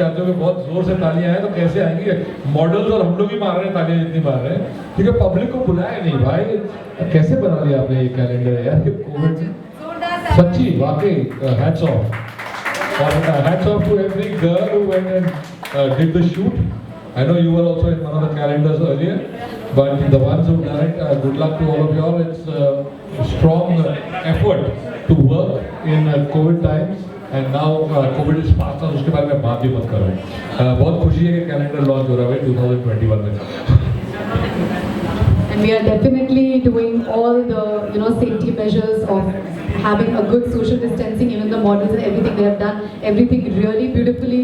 के आते हुए बहुत जोर से तालियां हैं, तो कैसे आएंगी? मॉडल्स और हम लोग ही मार रहे हैं तालियां, जितनी मार रहे हैं, ठीक है। पब्लिक को बुलाया नहीं भाई, कैसे बना लिया आपने ये कैलेंडर यार कोविड में? सच्ची वाकई हैट्स ऑफ, और hats off to every girl who went and did the shoot. I know you were also in one of the calendars earlier, but the ones who done it, good luck to all of you all. It's a strong effort to work in COVID times, and now COVID is past, और उसके बारे में बात भी मत करो. बहुत खुशी है कि कैलेंडर लॉन्च हो रहा है 2021 में. And we are definitely doing all the safety measures of having a good social distancing. Even the models and everything, they have done everything really beautifully.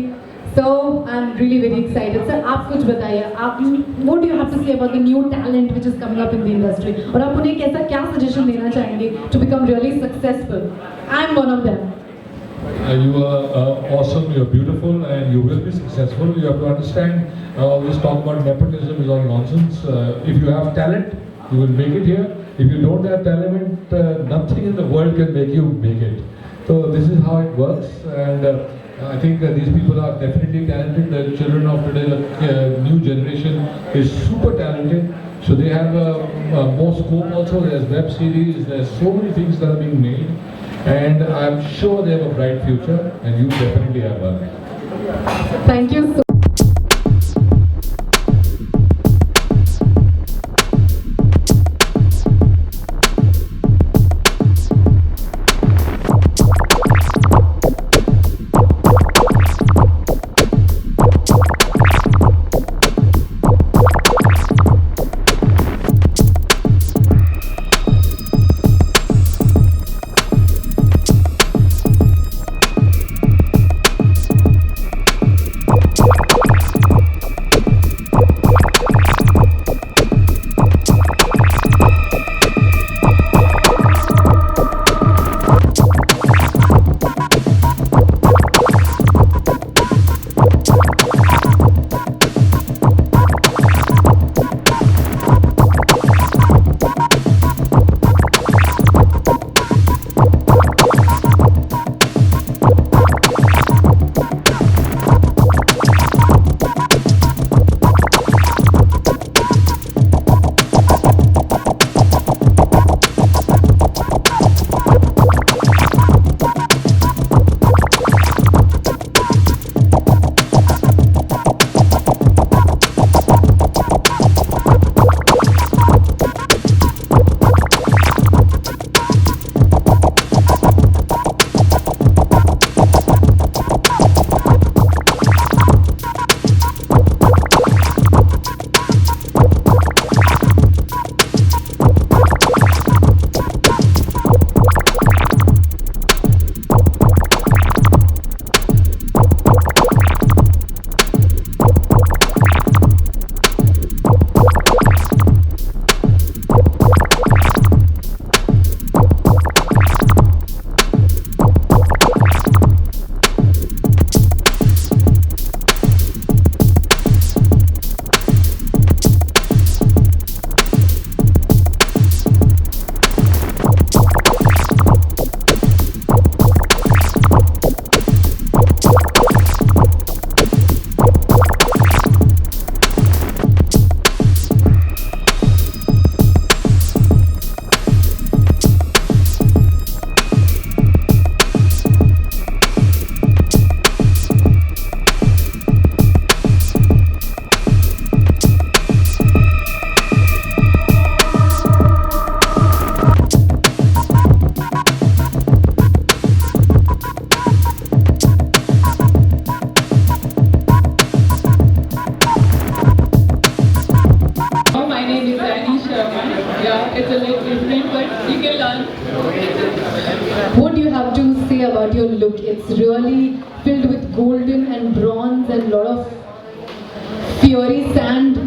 So I'm really very excited. Sir, आप कुछ बताइए. आप what do you have to say about the new talent which is coming up in the industry? और आप उन्हें कैसा क्या suggestion देना चाहेंगे to become really successful? I'm one of them. You are awesome. You are beautiful, and you will be successful. You have to understand. All this talk about nepotism is all nonsense. If you have talent, you will make it here. If you don't have talent, nothing in the world can make you make it. So this is how it works, and I think these people are definitely talented. The children of today, the new generation, is super talented. So they have more scope also. There's web series. There's so many things that are being made, and I'm sure they have a bright future. And you definitely have one. Thank you so. It's a little different, but you can learn. What do you have to say about your look? It's really filled with golden and bronze and a lot of fiery sand.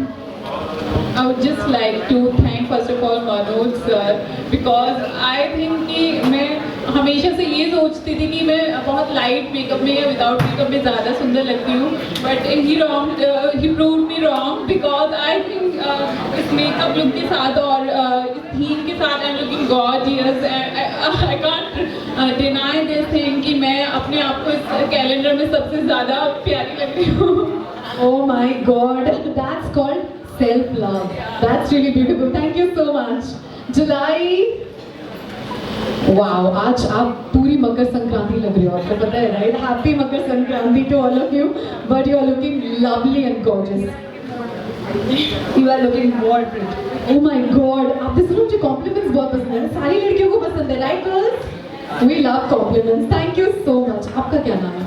I would just like to thank first of all Manoj sir, because I think कि मैं हमेशा से ये सोचती थी कि मैं बहुत लाइट मेकअप में या विदाउट मेकअप में ज़्यादा सुंदर लगती हूँ, but he proved me wrong, because I think इस मेकअप लुक के साथ और इस थीम के साथ I'm looking gorgeous. I can't deny this thing कि मैं अपने अपने आप को इस कैलेंडर में सबसे ज़्यादा प्यारी लग रही हूँ। Oh my God, that's called self-love. That's really beautiful. Thank you so much. July. Wow, आज आप पूरी मकर संक्रांति लग रही हो, आपको पता है, right? Happy Makar Sankranti to all of you. But you are looking lovely and gorgeous. You are looking more pretty. Oh my God, आप इस मुझे compliments बहुत पसंद है, सारी लड़कियों को पसंद है, right girls? We love compliments. Thank you so much. आपका क्या नाम है?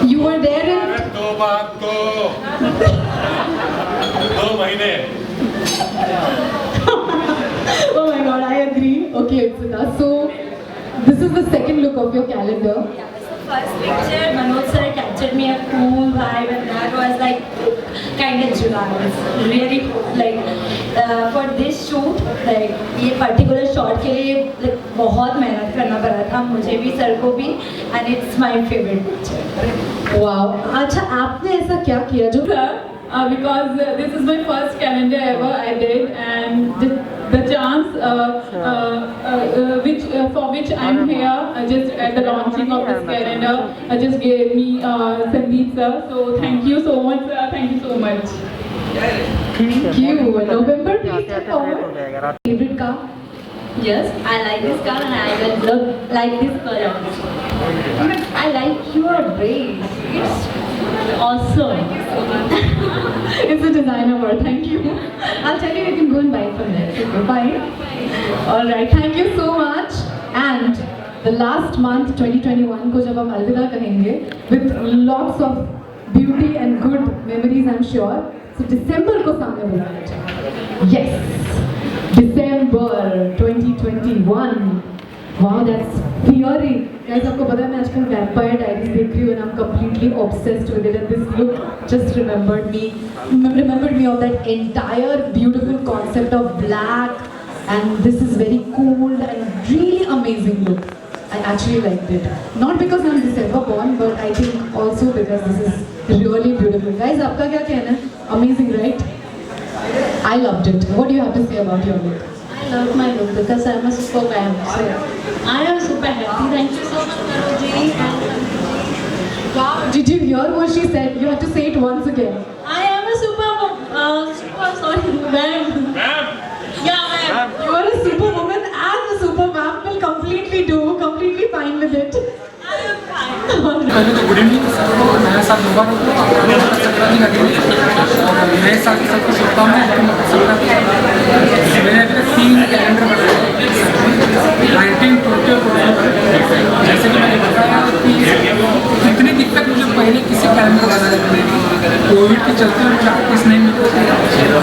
You were there in 2 महीने। Oh my God, I agree. Okay, Ipsita. So, this is the second look of your calendar. First picture, Manoj sir captured me a cool vibe, and that was like kind of July. Really like for this shoot, like ये particular shot के लिए like बहुत मेहनत करना पड़ा था मुझे भी सर को भी, and it's my favorite picture. Wow. अच्छा, आपने ऐसा क्या किया जो Because this is my first calendar ever I did, and the chance for which I'm here just at the launching of this calendar just gave me Sandeep sir. So thank you so much sir. Thank you so much. Thank you. November 24. Favorite car? Yes, I like this car and I will look like this color. I like your braids. It's awesome. It's a designer word. Thank you. I'll tell you, you can go and buy it from there. Okay, bye. All right. Thank you so much. And the last month, 2021, को जब हम अलविदा कहेंगे, with lots of beauty and good memories, I'm sure. So December को सामने बुलाया जाए. Yes. December 2021. Wow, that's fiery. Guys, आपको पता है मैं आजकल Vampire Diaries देख रही हूँ and I'm completely obsessed with it. And this look just remembered me of that entire beautiful concept of black. And this is very cool and really amazing look. I actually liked it. Not because I'm December born, but I think also because this is really beautiful. Guys, आपका क्या कहना है? Amazing, right? I loved it. What do you have to say about your look? I love my look because I'm a super fan. So I am super happy. Thank you so much, Karoji. Wow, did you hear what she said? You have to say it once again. I am a super ma'am. Yeah, ma'am. You are a superwoman and a super ma'am will completely fine with it. I am fine. पहले तो good evening सबको नया साल मुबारक हो। मकर संक्रांति का दिन और नए साल की सबको शुभकामनाएं। मकर संक्रांति मैंने अपने 3 कैलेंडर बनाए, राइटिंग टोटल जैसे कि मैंने बताया कि इतनी दिक्कत मुझे पहले किसी कैलेंडर बनाने में नहीं। कोविड के चलते मुझे आर्टिस्ट नहीं मिलते थे,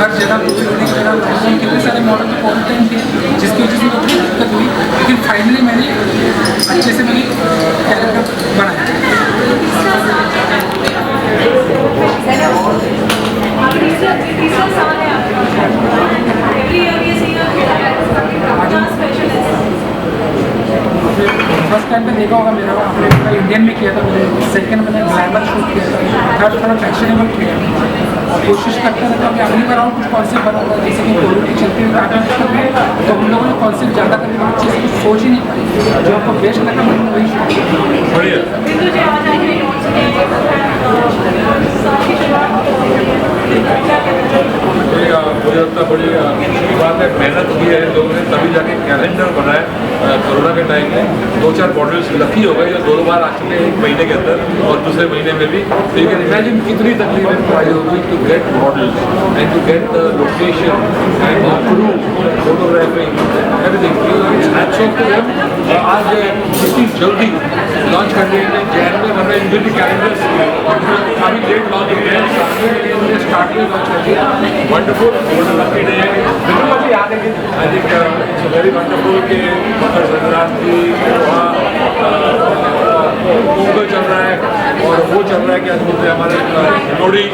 हर जगह कोविड होने की जगह कितने सारे मॉडल तो क्वारंटाइन थे जिसकी वजह से मुझे दिक्कत हुई, लेकिन फाइनली मैंने अच्छे से मैंने कैलेंडर बनाया। फर्स्ट टाइम पे देखा होगा मेरा, आपने इंडियन में किया था, मैंने सेकंड मैंने ग्लैमर शूट किया था, थर्ड थोड़ा फैशनेबल किया और कोशिश करते रहता हूँ कि अगली बार और कुछ कॉन्सेप्ट बनाऊंगा। जैसे कि कोविड के चलते हुए काफ़ी दिक्कत हुई तो हम लोगों ने कॉन्सेप्ट ज़्यादा करने की चीज़ कुछ सोच ही नहीं पाई, जो आपको बेस्ट लगा मैंने वही बढ़िया। मुझे लगता बड़ी अच्छी बात है, मेहनत की है लोगों ने तभी जाके कैलेंडर बनाए। कोरोना के टाइम में 2-4 मॉडल्स लकी हो गए जो 2 बार आ चुके हैं 1 महीने के अंदर और दूसरे महीने में भी। तो यू कैन इमेजिन कितनी तकलीफें पड़ी होगी to get models and to get the location and crew photographing everything. Hats off to them. आज इतनी जल्दी लॉन्च कर दिए जैन में, वरना इंडियन कैलेंडर्स काफ़ी लेट लॉन्च हो गए हैं, स्टार्ट में लॉन्च कर दिया। Wonderful, lucky day. I think it's very wonderful के मकर संक्रांति पोंगल चल रहा है और वो चल रहा है क्या बोलते हैं हमारे लोहड़ी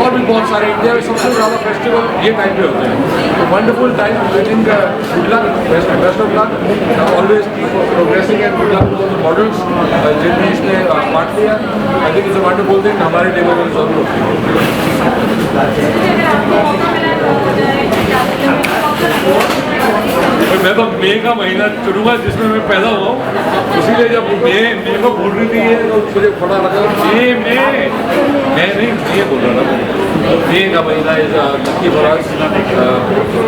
और भी बहुत सारे इंडिया में सबसे ज़्यादा फेस्टिवल ये टाइम पे होते हैं। तो wonderful time. I think good luck, best of luck, always keep progressing and good luck to the models जिनने इसमें पार्ट लिया। I think it's a wonderful thing. हमारे टेबल में जरूर होती है। मैं तो मई का महीना चुनूंगा जिसमें मैं पैदा हुआ हूँ, इसीलिए जब मई को बोल रही थी ये तो मुझे थोड़ा लगा मैं नहीं ये बोल रहा था, मई का महीना इज लकी फॉर अस।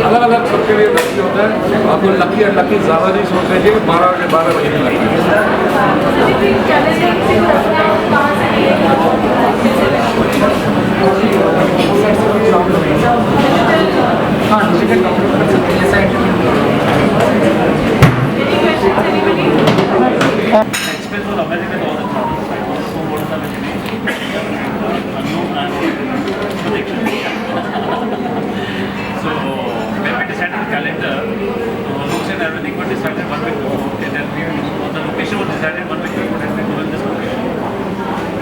अलग अलग सबके लिए लकी होता है, आपको लकी और लकी ज़्यादा नहीं सोचना चाहिए, 12 के 12 महीने लकी है। हाँ डिजिटल डाउनलोड कर सकते हैं ऐसा Expense was amazing with all the products. Like, so what is the prediction? So when we decided the calendar, looks and everything were decided 1 week before. Okay, then the location was decided 1 week before, and we go in this location.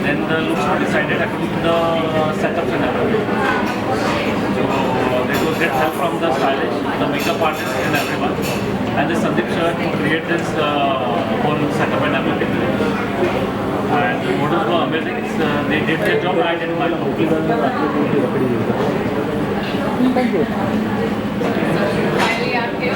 Then the looks were decided according to the setups and everything. So there was great help from the stylish, the makeup artist and everyone. And the Sandeep sir to create this whole setup and everything. And the models were amazing. They did their job and I did my job. Finally, आपके